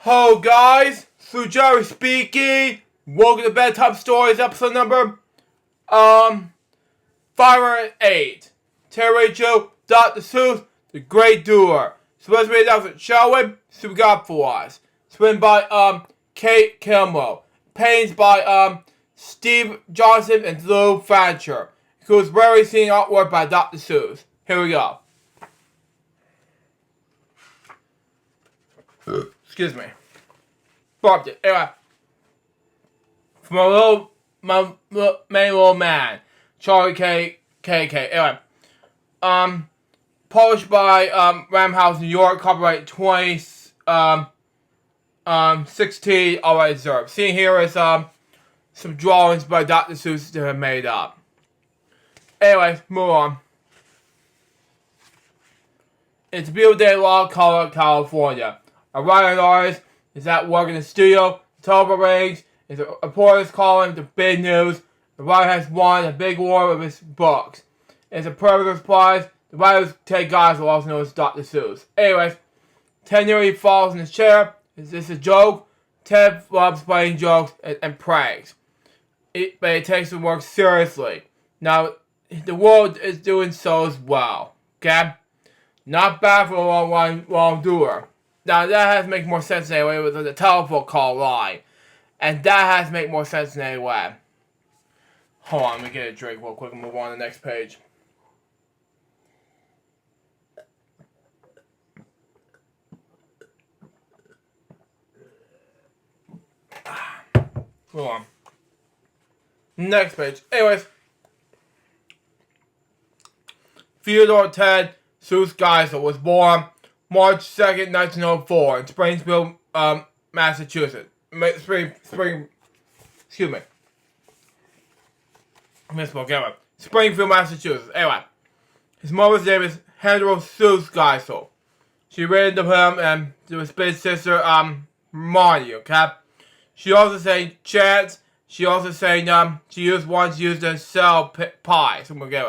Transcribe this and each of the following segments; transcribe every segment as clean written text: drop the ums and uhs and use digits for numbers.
Hello guys, Sue Jerry speaking. Welcome to Bedtime Stories, episode number 508. Terry Joe, Dr. Seuss, The Great Doodler. So let's read it out, shall we? So we got for us. It's written by Kate Kilmo. Paintings by Steve Johnson and Lou Fancher. It was rarely seen artwork by Dr. Seuss. Here we go. Excuse me. Bumped it. Anyway. From my main little man, Charlie K. Anyway. Published by Ram House, New York, copyright 2016, alright reserved. Seeing here is some drawings by Dr. Seuss that are made up. Anyways, move on. It's a beautiful day in La Colour, California. A writer and artist is at work in the studio. The telephone rings. It's a reporter's calling the big news. The writer has won a big award with his books. It's a perfect surprise. The writer's Ted Geisel, also known as Dr. Seuss. Anyways, Ted nearly falls in his chair. Is this a joke? Ted loves playing jokes and pranks. But it takes the work seriously. Now, the world is doing so as well. Okay? Not bad for a long doer. Now, that has to make more sense anyway with the telephone call line. And that has to make more sense anyway. Hold on, let me get a drink real quick and move on to the next page. Move on. Next page. Anyways. Theodore Ted Seuss Geisel was born March 2nd, 1904 in Springfield, Massachusetts. Excuse me. Misspoke, anyway. Springfield, Massachusetts. Anyway. His mother's name is Hendra Seuss Geisel. She raised him and to his big sister, Marty, okay? She also sang chants. She also sang, she once used to sell pies. So we'll get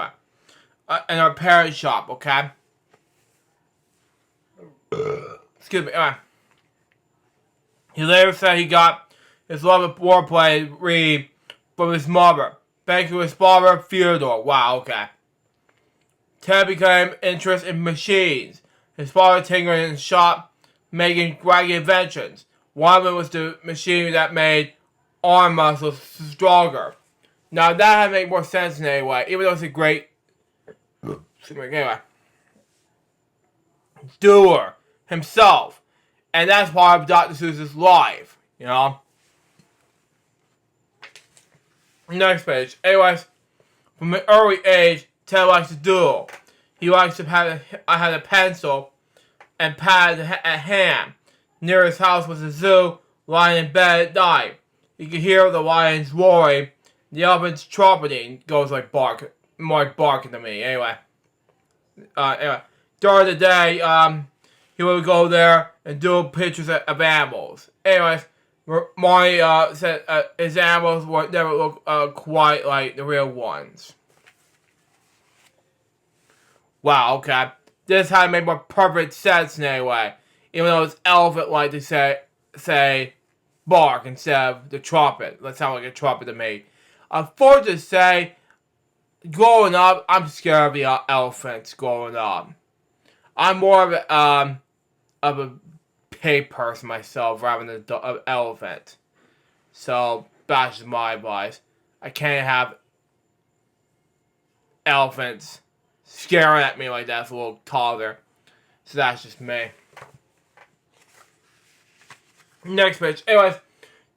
it. In her parents' shop, okay? Excuse me. He later said he got his love of wordplay read from his mother. Thanks to his father, Theodore. Wow, okay. Ted became interested in machines. His father tinkered in his shop, making wacky inventions. One of them was the machine that made arm muscles stronger. Now, that had to make more sense in any way, even though it's a great... Anyway. Doer himself. And that's part of Dr. Seuss's life, you know? Next page. Anyways, from an early age, Ted likes to doodle. He likes to have a pencil and pad at hand. Near his house was a zoo, lying in bed at night. You could hear the lions roaring. The elephants trumpeting. Goes like bark, more like barking to me. Anyway, during the day, he would go there and do pictures of animals. Anyways, Marty said his animals would never look quite like the real ones. Wow, okay. This had to make more perfect sense in any way. Even though it's elephant-like to say bark instead of the trumpet. That sounds like a trumpet to me. Unfortunately to say, growing up, I'm scared of the elephants growing up. I'm more of a pig person myself rather than an elephant. So, that's just my advice. I can't have elephants staring at me like that as a little toddler. So that's just me. Next page. Anyways,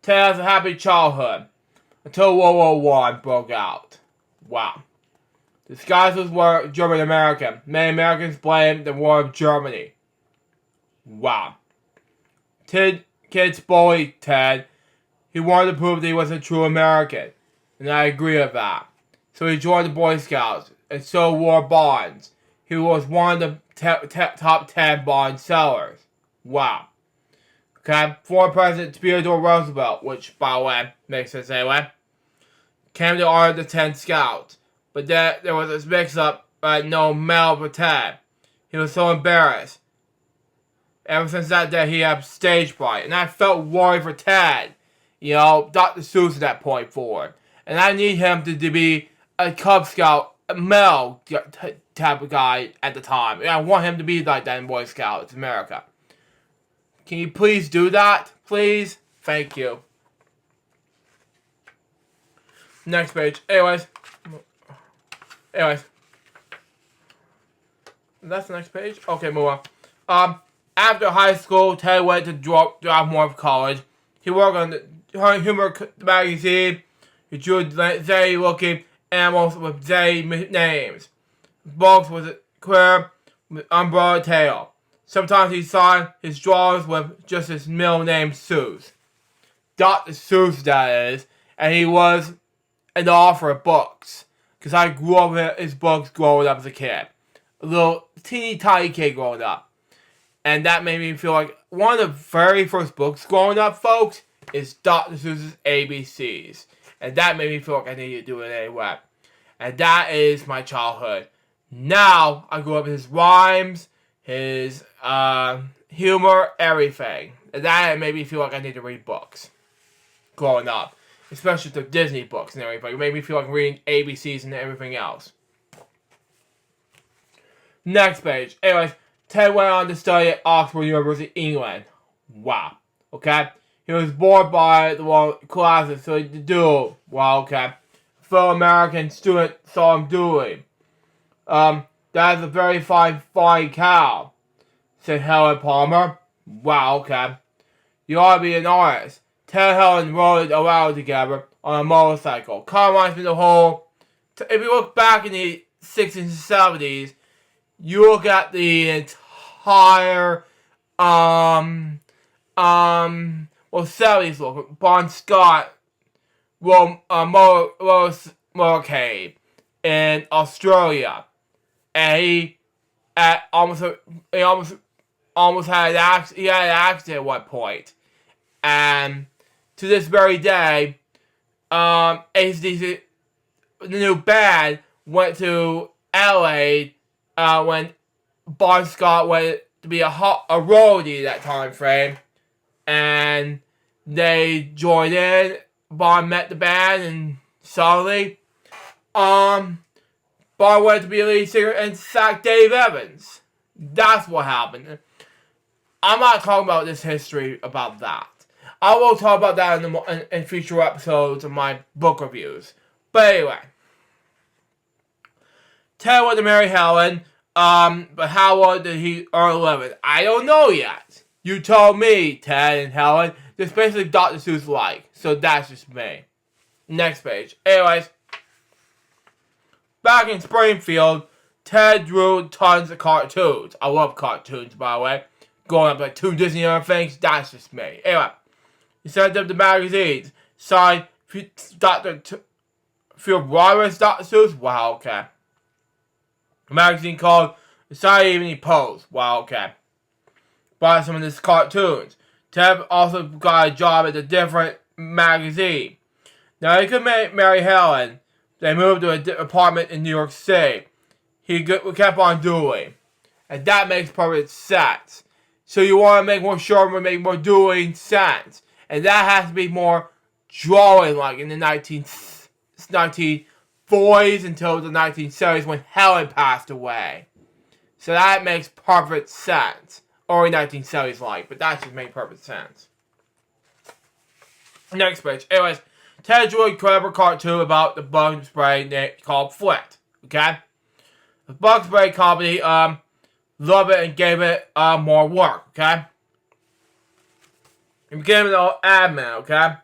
Ted has a happy childhood until World War I broke out. Wow. The Geisels were German American. Many Americans blamed the war of Germany. Wow. Kids bullied Ted. He wanted to prove that he was a true American. And I agree with that. So he joined the Boy Scouts and so wore bonds. He was one of the top 10 bond sellers. Wow. Okay, former President Theodore Roosevelt, which, by the way, makes sense anyway, came to honor the 10 Scouts. But then there was this mix-up no medal for Ted. He was so embarrassed. Ever since that day, he had stage fright. And I felt worried for Ted. You know, Dr. Seuss at that point forward. And I need him to be a Cub Scout, a male type of guy at the time. And I want him to be like that in Boy Scouts, America. Can you please do that? Please? Thank you. Next page. Anyways. That's the next page? Okay, move on. After high school, Ted went to Dartmouth College. He worked on the humor magazine. He drew zany-looking animals with zany names. Books with a queer umbrella tail. Sometimes he signed his drawings with just his middle name, Seuss. Dr. Seuss, that is. And he was an author of books. Because I grew up with his books growing up as a kid. A little teeny tiny kid growing up. And that made me feel like one of the very first books growing up, folks, is Dr. Seuss's ABCs. And that made me feel like I needed to do it anyway. And that is my childhood. Now, I grew up with his rhymes, his humor, everything. And that made me feel like I need to read books. Growing up. Especially the Disney books and everything. It made me feel like reading ABCs and everything else. Next page. Anyways, Ted went on to study at Oxford University, England. Wow. Okay? He was bored by the classes, so he had to do. Wow, okay. A fellow American student saw him doing. That is a very fine cow, said Helen Palmer. Wow, okay. You ought to be an artist. Ted and Helen rode around together on a motorcycle. Kind of reminds me of the whole... If you look back in the 60s and 70s, you look at the entire... 70s look. Bon Scott rode a motorcade in Australia. And he almost had an accident. He had an accident at one point. And to this very day, AC/DC, the new band, went to LA when Bon Scott went to be a roadie that time frame. And they joined in. Bon met the band, and suddenly, Bon went to be a lead singer and sacked Dave Evans. That's what happened. I'm not talking about this history about that. I will talk about that in future episodes of my book reviews. But anyway. Ted went to marry Helen. But how well did he earn a living? I don't know yet. You told me, Ted and Helen. This basically Dr. Seuss like. So that's just me. Next page. Anyways. Back in Springfield, Ted drew tons of cartoons. I love cartoons, by the way. Growing up like 2 Disney and things. That's just me. Anyway. He sent them to magazines. Signed Dr. Phil Roberts, Dr. Seuss. Wow, okay. A magazine called The Saturday Evening Post. Wow, okay. Bought some of his cartoons. Ted also got a job at a different magazine. Now, he could marry Helen. They moved to an apartment in New York City. He kept on doing. And that makes perfect sense. So you want to make more sure make more doing sense. And that has to be more drawing like in the 1940s until the 1970s when Helen passed away. So that makes perfect sense. Or 1970s like, but that just makes perfect sense. Next page. Anyways, Ted drew a clever cartoon about the bug spray called Flit. Okay? The bug spray company loved it and gave it more work. Okay? He became an admin. Okay?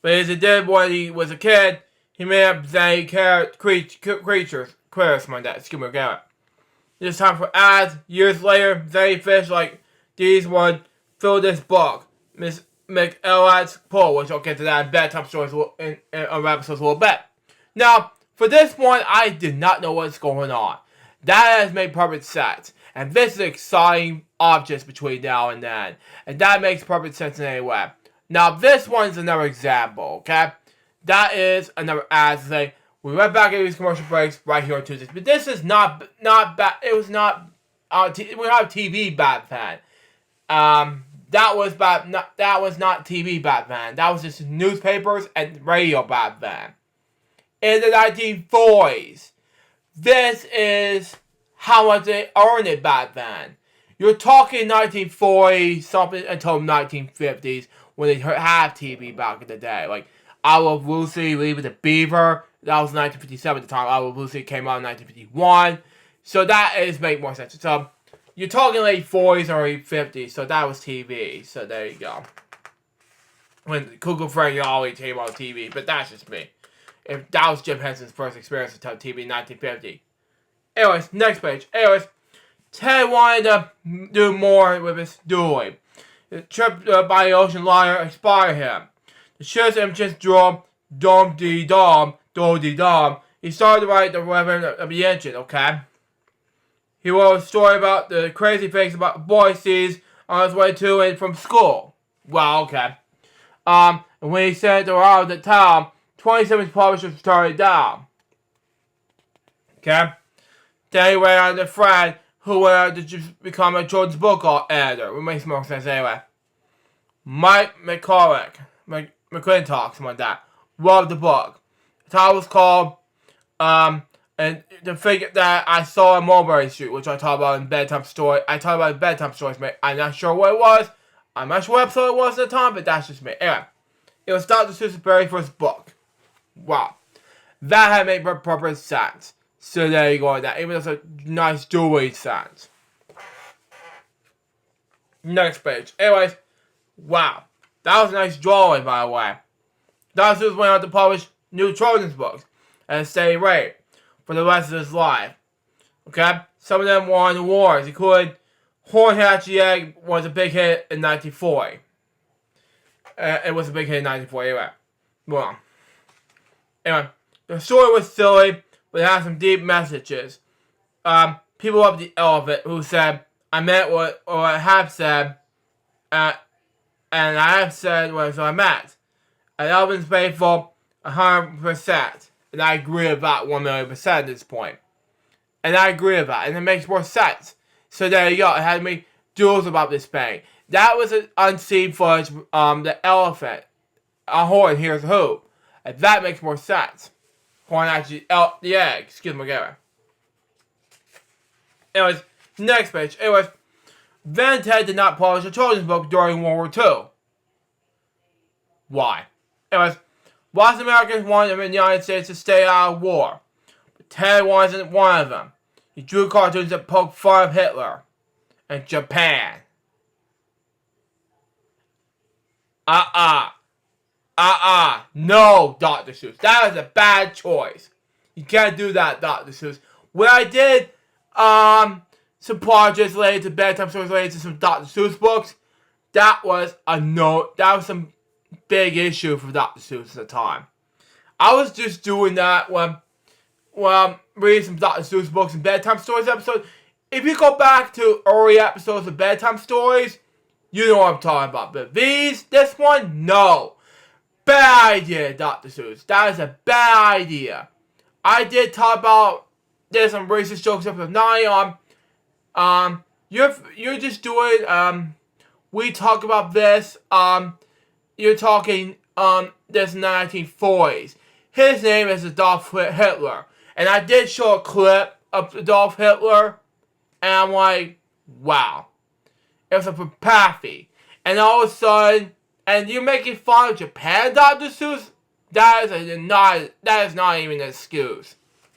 But as he did when he was a kid, he made up zany creatures. My dad. Excuse me, okay. It's time for ads. Years later, zany fish like these would fill this book. Miss McElligot's pool, which I'll get to that in bedtime stories in episodes a little bit. Now, for this one, I did not know what's going on. That has made perfect sense. And this is exciting objects between now and then. And that makes perfect sense in any way. Now, this one's another example, okay? That is another ad to say, we went back into these commercial breaks right here on Tuesdays. But this is not bad. It was not, we don't have TV back then. That was not TV back then. That was just newspapers and radio back then. In the 1940s, this is how much they earned it back then. You're talking 1940 something until 1950s when they had TV back in the day. Like I Love Lucy, Leave It to Beaver. That was 1957 at the time. I Love Lucy came out in 1951. So that is make more sense. So you're talking late 40s or late 50s. So that was TV. So there you go. When Cuckoo Frank always came on TV. But that's just me. If that was Jim Henson's first experience with TV in 1950. Anyways, next page. Anyways, Ted wanted to do more with his dueling. The trip by the ocean liner inspired him. The ship's engine drum, dum-dee-dum, do-dee-dum. He started to write the rhythm of the engine, okay? He wrote a story about the crazy things about the boy sees on his way to and from school. Well, okay. And when he sent it around the town, 27 publishers turned it down. Okay? Then he went on to Fred, who went on to just become a children's book editor. It makes more sense anyway. Mike McCulloch, McClintock, something like that, loved the book. The title was called, and the figure that I saw in Mulberry Street, which I talked about in Bedtime Story. I talked about in Bedtime Stories, mate. I'm not sure what it was. I'm not sure what episode it was at the time, but that's just me. Anyway, it was Dr. Seuss's very first book. Wow. That had made proper sense. So there you go with that. Even though it's a nice jewelry sense. Next page. Anyways, wow. That was a nice drawing, by the way. Dr. Seuss went on to publish new children's books at a steady rate for the rest of his life. Okay? Some of them won awards, including Horn Hatch the Egg was a big hit in 1940. It was a big hit in 1940 anyway. Well. Anyway, the story was silly, but it had some deep messages. People loved the elephant who said, I meant what I have said, and I have said what I meant. An elephant's faithful 100%. And I agree with that 1,000,000% at this point. And I agree with that, and it makes more sense. So there you go. It had me duels about this thing. That was an unseen footage. The elephant, a horn, here's who. And that makes more sense. Horn actually, the egg. Excuse me, get it. Anyways, next page. Anyways, Van Ted did not publish a children's book during World War II. Why? Anyways, lots of Americans wanted the United States to stay out of war. But Ted wasn't one of them. He drew cartoons that poked fun of Hitler and Japan. No, Dr. Seuss. That is a bad choice. You can't do that, Dr. Seuss. When I did some projects related to bedtime stories related to some Dr. Seuss books, that was some big issue for Dr. Seuss at the time. I was just doing that when reading some Dr. Seuss books and bedtime stories episodes. If you go back to early episodes of bedtime stories, you know what I'm talking about. But this one, no. Bad idea, Dr. Seuss. That is a bad idea. I did talk about this on racist jokes episode 9 on. You're just doing we talk about this. You're talking this in the 1940s. His name is Adolf Hitler. And I did show a clip of Adolf Hitler. And I'm like, wow. It was a apathy. And all of a sudden, and you're making fun of Japan, Dr. Seuss? That is not even an excuse.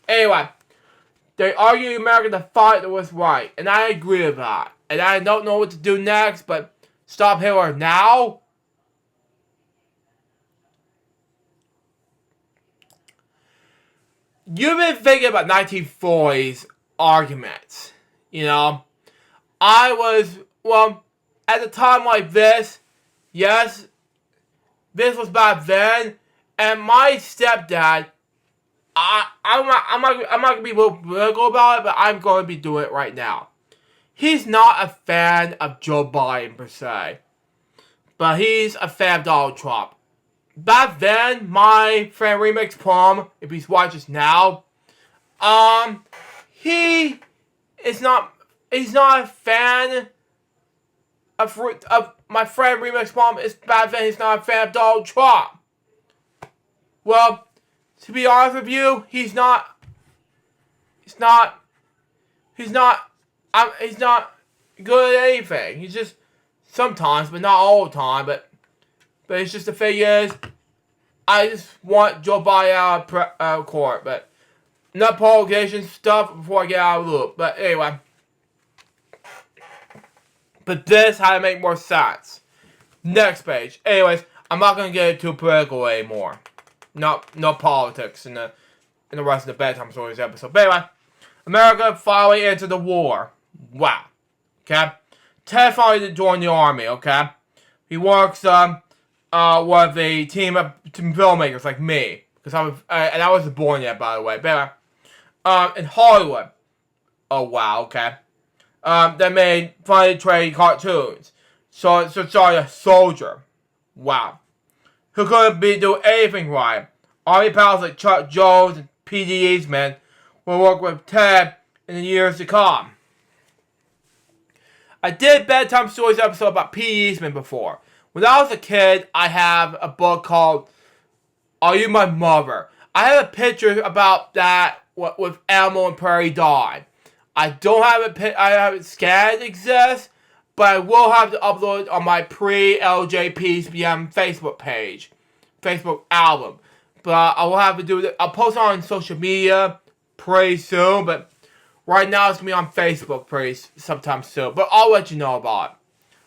Anyway, they argued America to fight was right. And I agree with that. And I don't know what to do next, but stop Hitler now? You've been thinking about 1940s arguments. You know? At a time like this, yes, this was back then, and my stepdad, I'm not gonna be political about it, but I'm going to be doing it right now. He's not a fan of Joe Biden per se, but he's a fan of Donald Trump. Back then, my friend Remix Plum, if he's watching now, he's not a fan my friend Remix Mom is bad fan. He's not a fan of Donald Trump. Well, to be honest with you, he's not good at anything. He's just sometimes, but not all the time. But it's just the thing is, I just want Joe Biden out of court. But enough politician stuff before I get out of the loop. But anyway. But this had to make more sense. Next page. Anyways, I'm not gonna get too political anymore. No politics in the rest of the Bedtime Stories episode. But anyway, America finally entered the war. Wow. Okay. Ted finally joined the army. Okay. He works with a team of filmmakers like me, because I wasn't born yet, by the way. But anyway, in Hollywood. Oh wow. Okay. They made funny trade cartoons. So sorry, a soldier. Wow. Who couldn't do anything right. Army pals like Chuck Jones and P.D. Eastman will work with Ted in the years to come. I did a Bedtime Stories episode about P.D. Eastman before. When I was a kid, I have a book called Are You My Mother? I have a picture about that with Elmo and Prairie Dog. I don't have it. I haven't scanned exist, but I will have to upload it on my pre-LJPCBM Facebook page, Facebook album. But I will have to do that. I'll post it on social media pretty soon. But right now it's gonna be on Facebook sometime soon. But I'll let you know about it.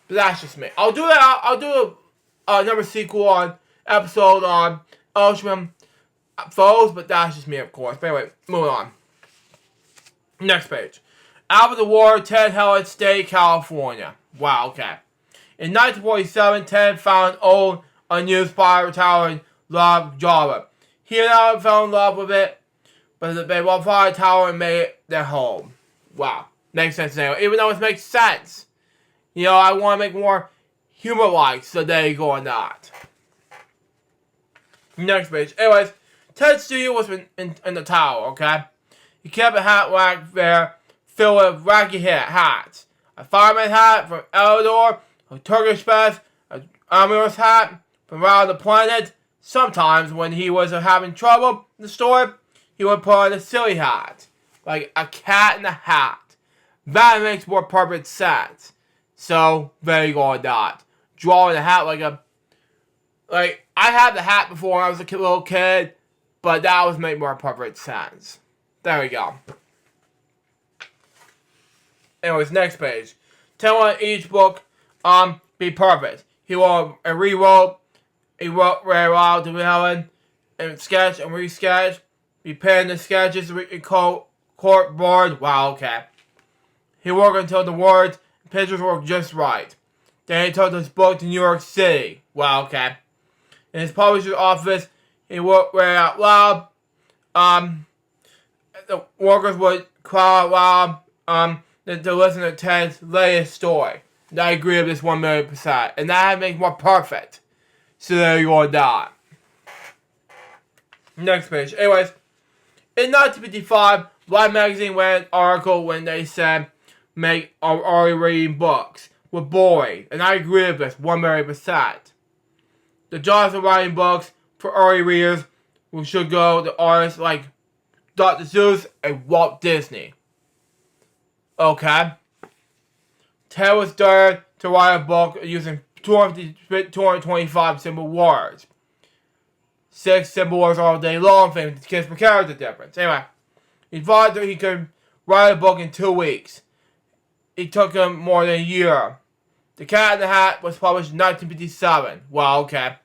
But that's just me. I'll do that. I'll do another sequel on episode on Ultraman Foes. But that's just me, of course. But anyway, moving on. Next page. After the war, Ted held State, California. Wow, okay. In 1947, Ted found an old, unused fire tower in Love, Java. He and I fell in love with it, but they bought fire tower and made it their home. Wow. Makes sense now. Even though it makes sense. You know, I want to make more humor-like, so there you go on that. Next page. Anyways, Ted's studio was in the tower, okay? He kept a hat rack there filled with wacky hats. A fireman hat from Eldor, a Turkish vest, an Amur's hat from around the planet. Sometimes when he was having trouble in the store, he would put on a silly hat. Like a cat in a hat. That makes more perfect sense. So, there you go on that. Drawing a hat like I had the hat before when I was a little kid, but that was make more perfect sense. There we go. Anyways, next page. Tell on each book, be perfect. He wrote and rewrote. He wrote very well to Helen, and sketch and resketch. He penned the sketches in court board. Wow, okay. He worked until the words and pictures were just right. Then he took his book to New York City. Wow, okay. In his publisher's office, he worked very out loud. The workers would cry out loud to listen to Ted's latest story. And I agree with this 1,000,000%. And that makes more perfect. So there you go on that. Next page. Anyways, in 1955, Life magazine ran an article when they said make already reading books were boring. And I agree with this 1,000,000%. The jobs of writing books for early readers should go to artists like Dr. Seuss and Walt Disney. Okay. Ted was dared to write a book using 225 simple words. 6 simple words all day long, famous kids per character difference. Anyway, he thought that he could write a book in 2 weeks. It took him more than a year. The Cat in the Hat was published in 1957. Well, okay.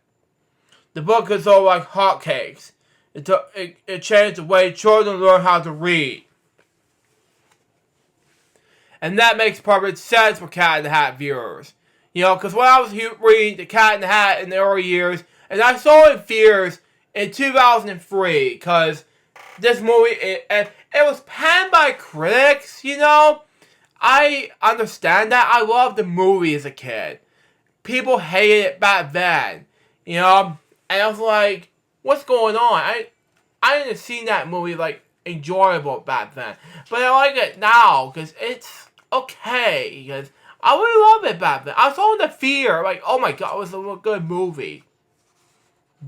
The book is sold like hotcakes. It changed the way children learn how to read. And that makes perfect sense for Cat in the Hat viewers. You know, because when I was reading The Cat in the Hat in the early years, and I saw it in theaters in 2003, because this movie, it was panned by critics, you know. I understand that. I loved the movie as a kid. People hated it back then, you know. And I was like, what's going on? I didn't see that movie, like, enjoyable back then. But I like it now, because it's okay. Because I really love it back then. I saw it in the theater. Like, oh my god, it was a good movie.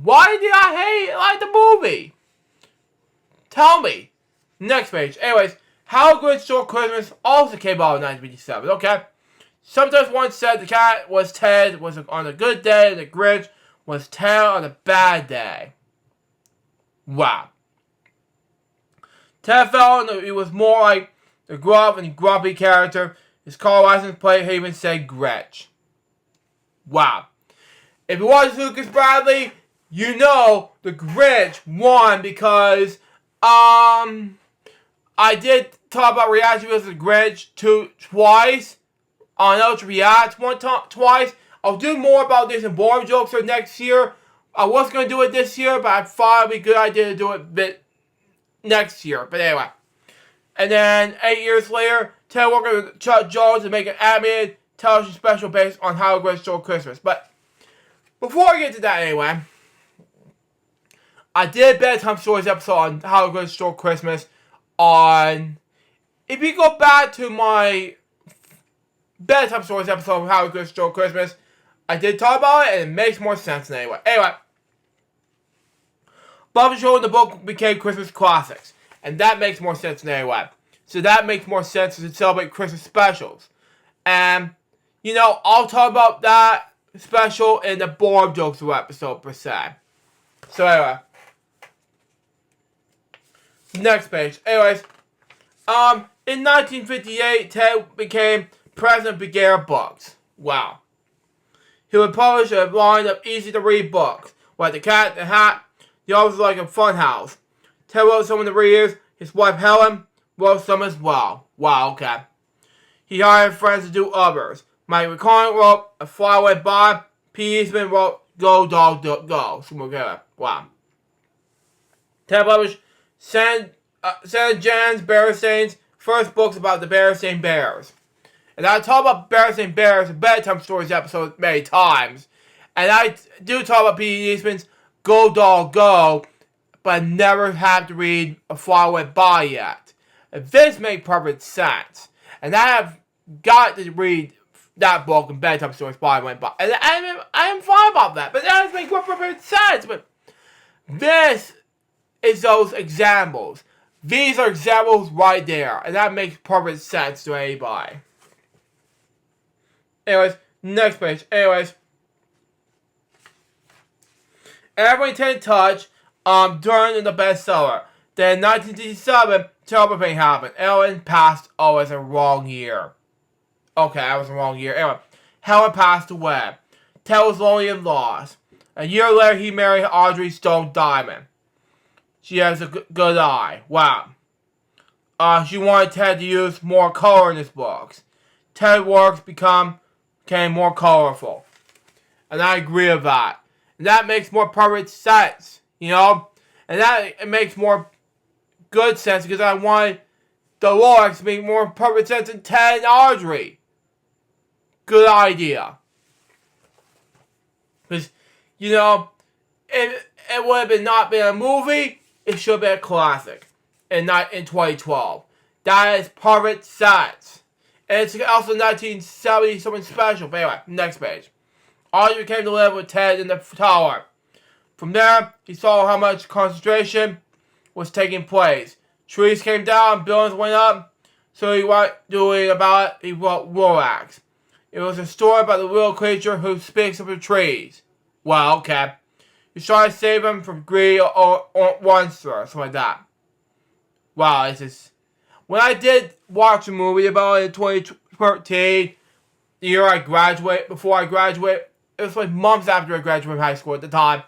Why did I hate the movie? Tell me. Next page. Anyways, How the Grinch Stole Christmas also came out in 1957. Okay. Sometimes one said the cat was Ted was on a good day and the Grinch was Ted on a bad day. Wow. Ted felt he was more like the gruff and grumpy character. His car license plate even said Grinch. Wow. If you watch Lucas Bradley, you know the Grinch won because I did talk about reaction videos of the Grinch twice on Ultra React twice. I'll do more about this in boring jokes for next year. I was going to do it this year, but I thought it would be a good idea to do it next year. But anyway. And then 8 years later, Ted worked with Chuck Jones to make an animated television special based on How the Grinch Stole Christmas. But before I get to that anyway, I did a Bedtime Stories episode on How the Grinch Stole Christmas on... If you go back to my Bedtime Stories episode of How the Grinch Stole Christmas, I did talk about it, and it makes more sense anyway. Anyway, Buffett Show and the book became Christmas classics, and that makes more sense anyway. So that makes more sense to celebrate Christmas specials. And, you know, I'll talk about that special in the boring jokes episode per se. So anyway, next page. Anyways, in 1958, Ted became president of Beginner Books. Wow. He would publish a line of easy-to-read books, like The Cat, the Hat, The Office Like a Funhouse. Ted wrote some of the readers. His wife, Helen, wrote some as well. Wow, okay. He hired friends to do others. Mike McCormick wrote A Fly Went By. P. Eastman wrote Go, Dog, Go. Wow. Ted published Santa Jan's Berenstain first books about the Berenstain Bears. And I talk about Berenstain Bears in Bedtime Stories episodes many times. And I do talk about P. Eastman's Go, Dog, Go, but I never have to read A Fly Went By yet. And this makes perfect sense. And I have got to read that book in Bedtime Stories Fly Went By. And I am fine about that. But that doesn't make perfect sense. But this is those examples. These are examples right there. And that makes perfect sense to anybody. Anyways, next page. Anyways, Everyone Take Touch during the bestseller. Then in 1967, terrible thing happened. Ellen passed. Oh, it was a wrong year. Okay, that was the wrong year. Anyway, Helen passed away. Ted was lonely and lost. A year later, he married Audrey Stone Diamond. She has a good eye. Wow. She wanted Ted to use more color in his books. Ted's works became more colorful. And I agree with that. And that makes more perfect sense, you know? And that it makes more good sense because I wanted Dolores to make more perfect sense than Ted and Audrey. Good idea. Because, you know, if it would have not been a movie, it should have been a classic. And not in 2012. That is perfect sense. And it's also 1970 something special. But anyway, next page. Audrey came to live with Ted in the tower. From there, he saw how much concentration was taking place. Trees came down, buildings went up. So he went doing about it. He wrote Rorax. It was a story about the little creature who speaks of the trees. Well, okay. He tried to save him from greed or monster, something like that. Wow, it's just... When I did watch a movie about it in 2013, the year I graduated, before I graduated, it was like months after I graduated from high school at the time.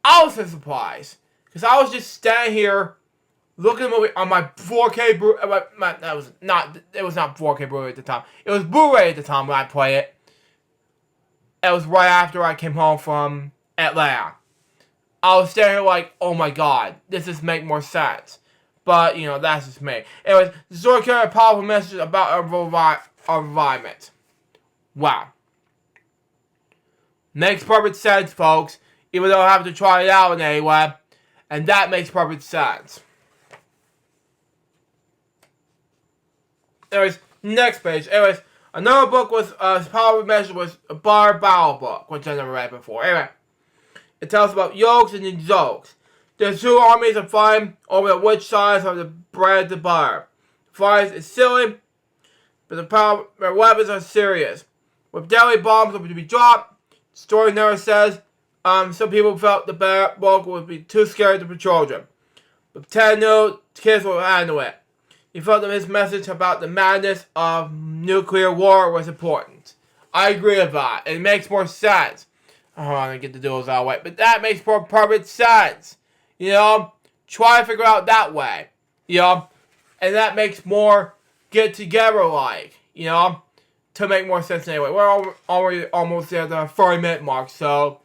I was so surprised. Because I was just standing here, looking at the movie on my 4K Blu-ray. It was not 4K Blu-ray at the time. It was Blu-ray at the time when I played it. It was right after I came home from Atlanta. I was standing here like, oh my god, this just make more sense. But, you know, that's just me. Anyways, the story carried a powerful message about our environment. Wow. Makes perfect sense, folks. Even though I have to try it out anyway. And that makes perfect sense. Anyways, next page. Anyways, Another book was Power Measure was a Bar Battle book, which I never read before. Anyway, it tells about yokes and jokes. There's two armies are fighting over which side of the bread the bar. The fight is silly, but their weapons are serious. With deadly bombs to be dropped, the story never says some people felt the book would be too scary for children. But Ted knew kids will handle it. He felt that his message about the madness of nuclear war was important. I agree with that. It makes more sense. I don't want to get the duels out of the way, but that makes more perfect sense. Try to figure out that way. And that makes more get together like, to make more sense anyway. We're already almost at the 30-minute mark, so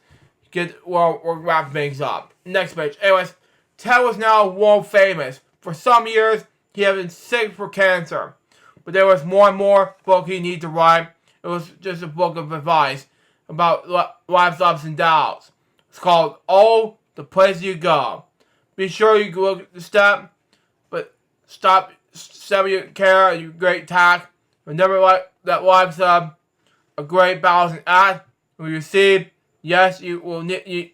we're wrapping things up. Next page. Anyways, Ted was now world famous. For some years, he had been sick for cancer, but there was more and more book he needed to write. It was just a book of advice about life's ups and downs. It's called "Oh, the Place You Go." Be sure you look at the step, but stop your care and your great tact. Remember that life's a great balancing act. Will you see? Yes, you will indeed.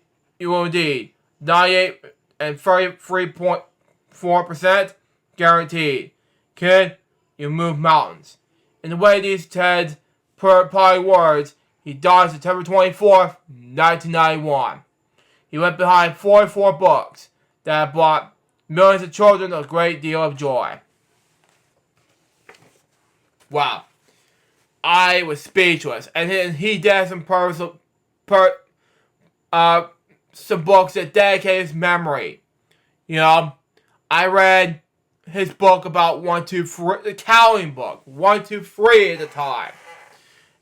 98 and 33.4% guaranteed. Kid, you move mountains. In the way these Ted's probably words, he died September 24th, 1991. He left behind 44 books that brought millions of children a great deal of joy. Wow. I was speechless. And he did some books that dedicate his memory. I read his book about 1, 2, 3, the counting book, 1, 2, 3 at the time.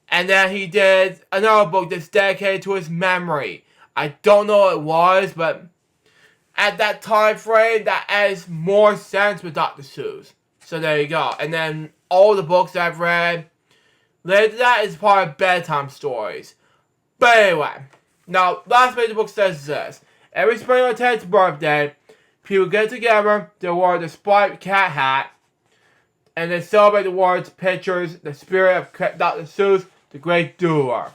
And then he did another book that's dedicated to his memory. I don't know what it was, but at that time frame, that has more sense with Dr. Seuss. So there you go. And then all the books I've read later to that is part of bedtime stories. But anyway, now last page of the book says this. Every spring on Ted's birthday, people get together, they wear the striped cat hat, and they celebrate the words, pictures, the spirit of Dr. Seuss, the great Doodler.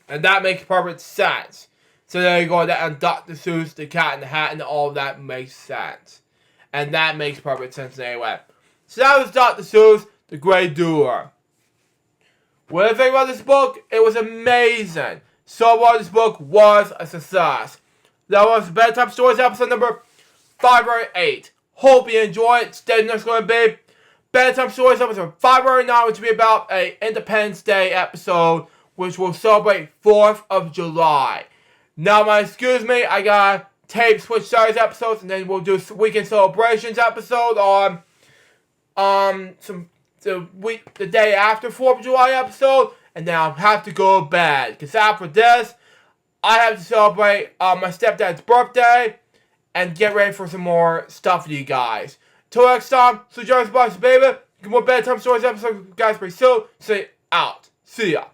And that makes perfect sense. So there you go, and Dr. Seuss, the cat in the hat, and all of that makes sense. And that makes perfect sense anyway. So that was Dr. Seuss, the great Doodler. What did I think about this book? It was amazing. So far, this book was a success. That was Bedtime Stories episode number 508. Hope you enjoy it. Stay next going to be Bedtime Stories episode 509, which will be about a Independence Day episode, which will celebrate 4th of July. Now, excuse me, I got tape Switch Series episodes, and then we'll do Weekend Celebrations episode on the day after 4th of July episode, and then I'll have to go to bed, because after this, I have to celebrate my stepdad's birthday, and get ready for some more stuff for you guys. Till next time, so John's Box Baby, get more Bedtime Stories episodes, guys, pretty soon. See out. See ya.